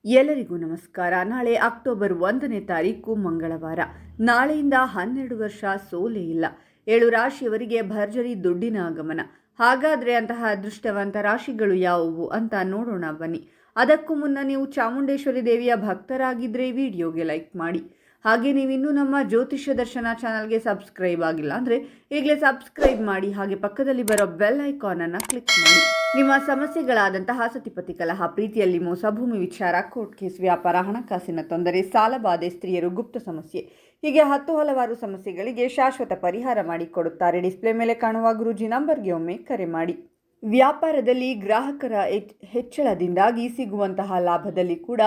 ಎಲ್ಲರಿಗೂ ನಮಸ್ಕಾರ. ನಾಳೆ ಅಕ್ಟೋಬರ್ 1ನೇ ತಾರೀಕು ಮಂಗಳವಾರ. ನಾಳೆಯಿಂದ 12 ವರ್ಷ ಸೋಲೇ ಇಲ್ಲ. 7 ರಾಶಿಯವರಿಗೆ ಭರ್ಜರಿ ದುಡ್ಡಿನ ಆಗಮನ. ಹಾಗಾದರೆ ಅಂತಹ ಅದೃಷ್ಟವಂತ ರಾಶಿಗಳು ಯಾವುವು ಅಂತ ನೋಡೋಣ ಬನ್ನಿ. ಅದಕ್ಕೂ ಮುನ್ನ ನೀವು ಚಾಮುಂಡೇಶ್ವರಿ ದೇವಿಯ ಭಕ್ತರಾಗಿದ್ದರೆ ವಿಡಿಯೋಗೆ ಲೈಕ್ ಮಾಡಿ. ಹಾಗೆ ನೀವಿನ್ನೂ ನಮ್ಮ ಜ್ಯೋತಿಷ್ಯ ದರ್ಶನ ಚಾನಲ್ಗೆ ಸಬ್ಸ್ಕ್ರೈಬ್ ಆಗಿಲ್ಲ ಅಂದರೆ ಈಗಲೇ ಸಬ್ಸ್ಕ್ರೈಬ್ ಮಾಡಿ. ಹಾಗೆ ಪಕ್ಕದಲ್ಲಿ ಬರೋ ಬೆಲ್ ಐಕಾನನ್ನು ಕ್ಲಿಕ್ ಮಾಡಿ. ನಿಮ್ಮ ಸಮಸ್ಯೆಗಳಾದಂತಹ ಸತಿಪತಿ ಕಲಹ, ಪ್ರೀತಿಯಲ್ಲಿ ಮೋಸ, ಭೂಮಿ ವಿಚಾರ, ಕೋರ್ಟ್ ಕೇಸ್, ವ್ಯಾಪಾರ, ಹಣಕಾಸಿನ ತೊಂದರೆ, ಸಾಲಬಾಧೆ, ಸ್ತ್ರೀಯರು, ಗುಪ್ತ ಸಮಸ್ಯೆ, ಹೀಗೆ ಹಲವಾರು ಸಮಸ್ಯೆಗಳಿಗೆ ಶಾಶ್ವತ ಪರಿಹಾರ ಮಾಡಿಕೊಡುತ್ತಾರೆ. ಡಿಸ್ಪ್ಲೇ ಮೇಲೆ ಕಾಣುವ ಗುರೂಜಿ ನಂಬರ್ಗೆ ಒಮ್ಮೆ ಕರೆ ಮಾಡಿ. ವ್ಯಾಪಾರದಲ್ಲಿ ಗ್ರಾಹಕರ ಹೆಚ್ಚಳದಿಂದಾಗಿ ಸಿಗುವಂತಹ ಲಾಭದಲ್ಲಿ ಕೂಡ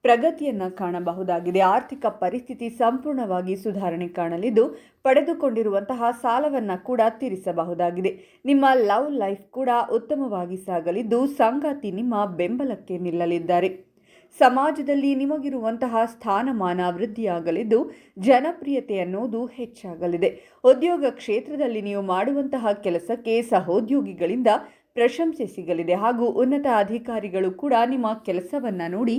ಪ್ರಗತಿಯನ್ನು ಕಾಣಬಹುದಾಗಿದೆ. ಆರ್ಥಿಕ ಪರಿಸ್ಥಿತಿ ಸಂಪೂರ್ಣವಾಗಿ ಸುಧಾರಣೆ ಕಾಣಲಿದ್ದು ಪಡೆದುಕೊಂಡಿರುವಂತಹ ಸಾಲವನ್ನು ಕೂಡ ತೀರಿಸಬಹುದಾಗಿದೆ. ನಿಮ್ಮ ಲವ್ ಲೈಫ್ ಕೂಡ ಉತ್ತಮವಾಗಿ ಸಾಗಲಿದ್ದು ಸಂಗಾತಿ ನಿಮ್ಮ ಬೆಂಬಲಕ್ಕೆ ನಿಲ್ಲಲಿದ್ದಾರೆ. ಸಮಾಜದಲ್ಲಿ ನಿಮಗಿರುವಂತಹ ಸ್ಥಾನಮಾನ ವೃದ್ಧಿಯಾಗಲಿದ್ದು ಜನಪ್ರಿಯತೆ ಅನ್ನೋದು ಹೆಚ್ಚಾಗಲಿದೆ. ಉದ್ಯೋಗ ಕ್ಷೇತ್ರದಲ್ಲಿ ನೀವು ಮಾಡುವಂತಹ ಕೆಲಸಕ್ಕೆ ಸಹೋದ್ಯೋಗಿಗಳಿಂದ ಪ್ರಶಂಸೆ ಸಿಗಲಿದೆ ಹಾಗೂ ಉನ್ನತ ಅಧಿಕಾರಿಗಳು ಕೂಡ ನಿಮ್ಮ ಕೆಲಸವನ್ನು ನೋಡಿ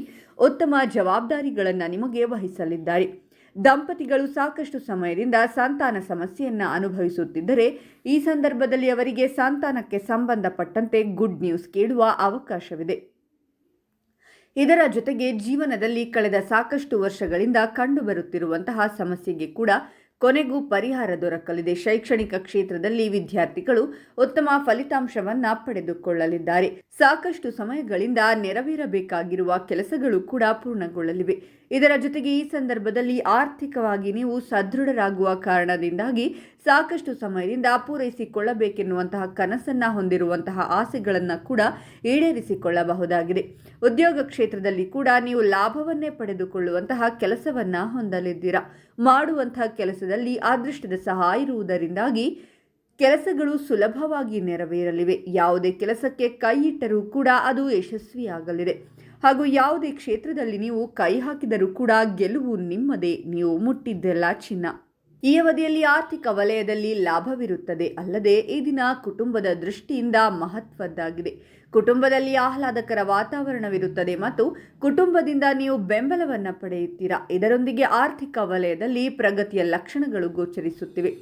ಉತ್ತಮ ಜವಾಬ್ದಾರಿಗಳನ್ನು ನಿಮಗೆ ವಹಿಸಲಿದ್ದಾರೆ. ದಂಪತಿಗಳು ಸಾಕಷ್ಟು ಸಮಯದಿಂದ ಸಂತಾನ ಸಮಸ್ಯೆಯನ್ನು ಅನುಭವಿಸುತ್ತಿದ್ದರೆ ಈ ಸಂದರ್ಭದಲ್ಲಿ ಅವರಿಗೆ ಸಂತಾನಕ್ಕೆ ಸಂಬಂಧಪಟ್ಟಂತೆ ಗುಡ್ ನ್ಯೂಸ್ ಕೇಳುವ ಅವಕಾಶವಿದೆ. ಇದರ ಜೊತೆಗೆ ಜೀವನದಲ್ಲಿ ಕಳೆದ ಸಾಕಷ್ಟು ವರ್ಷಗಳಿಂದ ಕಂಡುಬರುತ್ತಿರುವಂತಹ ಸಮಸ್ಯೆಗೆ ಕೂಡ ಕೊನೆಗೂ ಪರಿಹಾರ ದೊರಕಲಿದೆ. ಶೈಕ್ಷಣಿಕ ಕ್ಷೇತ್ರದಲ್ಲಿ ವಿದ್ಯಾರ್ಥಿಗಳು ಉತ್ತಮ ಫಲಿತಾಂಶವನ್ನು ಪಡೆದುಕೊಳ್ಳಲಿದ್ದಾರೆ. ಸಾಕಷ್ಟು ಸಮಯಗಳಿಂದ ನೆರವೇರಬೇಕಾಗಿರುವ ಕೆಲಸಗಳು ಕೂಡ ಪೂರ್ಣಗೊಳ್ಳಲಿವೆ. ಇದರ ಜೊತೆಗೆ ಈ ಸಂದರ್ಭದಲ್ಲಿ ಆರ್ಥಿಕವಾಗಿ ನೀವು ಸದೃಢರಾಗುವ ಕಾರಣದಿಂದಾಗಿ ಸಾಕಷ್ಟು ಸಮಯದಿಂದ ಪೂರೈಸಿಕೊಳ್ಳಬೇಕೆನ್ನುವಂತಹ ಕನಸನ್ನು ಹೊಂದಿರುವಂತಹ ಆಸೆಗಳನ್ನು ಕೂಡ ಈಡೇರಿಸಿಕೊಳ್ಳಬಹುದಾಗಿದೆ. ಉದ್ಯೋಗ ಕ್ಷೇತ್ರದಲ್ಲಿ ಕೂಡ ನೀವು ಲಾಭವನ್ನೇ ಪಡೆದುಕೊಳ್ಳುವಂತಹ ಕೆಲಸವನ್ನು ಹೊಂದಲಿದ್ದೀರಾ. ಮಾಡುವಂತಹ ಕೆಲಸದಲ್ಲಿ ಅದೃಷ್ಟದ ಸಹಾಯ ಇರುವುದರಿಂದಾಗಿ ಕೆಲಸಗಳು ಸುಲಭವಾಗಿ ನೆರವೇರಲಿವೆ. ಯಾವುದೇ ಕೆಲಸಕ್ಕೆ ಕೈ ಇಟ್ಟರೂ ಕೂಡ ಅದು ಯಶಸ್ವಿಯಾಗಲಿದೆ ಹಾಗೂ ಯಾವುದೇ ಕ್ಷೇತ್ರದಲ್ಲಿ ನೀವು ಕೈ ಹಾಕಿದರೂ ಕೂಡ ಗೆಲುವು ನಿಮ್ಮದೇ. ನೀವು ಮುಟ್ಟಿದ್ದೆಲ್ಲ ಚಿನ್ನ. ಈ ಅವಧಿಯಲ್ಲಿ ಆರ್ಥಿಕ ವಲಯದಲ್ಲಿ ಲಾಭವಿರುತ್ತದೆ. ಅಲ್ಲದೆ ಈ ದಿನ ಕುಟುಂಬದ ದೃಷ್ಟಿಯಿಂದ ಮಹತ್ವದ್ದಾಗಿದೆ. ಕುಟುಂಬದಲ್ಲಿ ಆಹ್ಲಾದಕರ ವಾತಾವರಣವಿರುತ್ತದೆ ಮತ್ತು ಕುಟುಂಬದಿಂದ ನೀವು ಬೆಂಬಲವನ್ನು ಪಡೆಯುತ್ತೀರಾ. ಇದರೊಂದಿಗೆ ಆರ್ಥಿಕ ವಲಯದಲ್ಲಿ ಪ್ರಗತಿಯ ಲಕ್ಷಣಗಳು ಗೋಚರಿಸುತ್ತಿವೆ.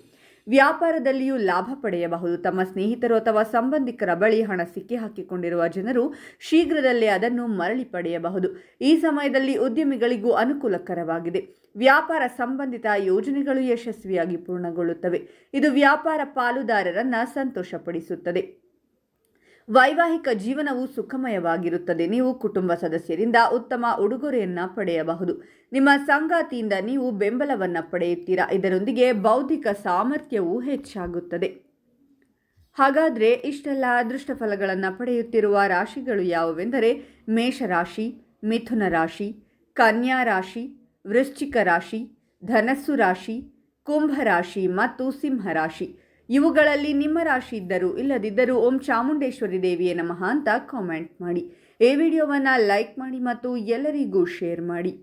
ವ್ಯಾಪಾರದಲ್ಲಿಯೂ ಲಾಭ ಪಡೆಯಬಹುದು. ತಮ್ಮ ಸ್ನೇಹಿತರು ಅಥವಾ ಸಂಬಂಧಿಕರ ಬಳಿ ಹಣ ಸಿಕ್ಕಿ ಹಾಕಿಕೊಂಡಿರುವ ಜನರು ಶೀಘ್ರದಲ್ಲೇ ಅದನ್ನು ಮರಳಿ ಪಡೆಯಬಹುದು. ಈ ಸಮಯದಲ್ಲಿ ಉದ್ಯಮಿಗಳಿಗೂ ಅನುಕೂಲಕರವಾಗಿದೆ. ವ್ಯಾಪಾರ ಸಂಬಂಧಿತ ಯೋಜನೆಗಳು ಯಶಸ್ವಿಯಾಗಿ ಪೂರ್ಣಗೊಳ್ಳುತ್ತವೆ. ಇದು ವ್ಯಾಪಾರ ಪಾಲುದಾರರನ್ನು ಸಂತೋಷಪಡಿಸುತ್ತದೆ. ವೈವಾಹಿಕ ಜೀವನವು ಸುಖಮಯವಾಗಿರುತ್ತದೆ. ನೀವು ಕುಟುಂಬ ಸದಸ್ಯರಿಂದ ಉತ್ತಮ ಉಡುಗೊರೆಯನ್ನು ಪಡೆಯಬಹುದು. ನಿಮ್ಮ ಸಂಗಾತಿಯಿಂದ ನೀವು ಬೆಂಬಲವನ್ನು ಪಡೆಯುತ್ತೀರಾ. ಇದರೊಂದಿಗೆ ಬೌದ್ಧಿಕ ಸಾಮರ್ಥ್ಯವೂ ಹೆಚ್ಚಾಗುತ್ತದೆ. ಹಾಗಾದರೆ ಇಷ್ಟೆಲ್ಲ ಅದೃಷ್ಟ ಫಲಗಳನ್ನು ಪಡೆಯುತ್ತಿರುವ ರಾಶಿಗಳು ಯಾವುವೆಂದರೆ ಮೇಷರಾಶಿ, ಮಿಥುನ ರಾಶಿ, ಕನ್ಯಾ ರಾಶಿ, ವೃಶ್ಚಿಕ ರಾಶಿ, ಧನಸ್ಸು ರಾಶಿ, ಕುಂಭ ರಾಶಿ ಮತ್ತು ಸಿಂಹ ರಾಶಿ. ಇವುಗಳಲ್ಲಿ ನಿಮ್ಮ ರಾಶಿ ಇದ್ದರೂ ಇಲ್ಲದಿದ್ದರೂ ಓಂ ಚಾಮುಂಡೇಶ್ವರಿ ದೇವಿಯೇ ನಮಃ ಅಂತ ಕಾಮೆಂಟ್ ಮಾಡಿ. ಈ ವಿಡಿಯೋವನ್ನು ಲೈಕ್ ಮಾಡಿ ಮತ್ತು ಎಲ್ಲರಿಗೂ ಶೇರ್ ಮಾಡಿ.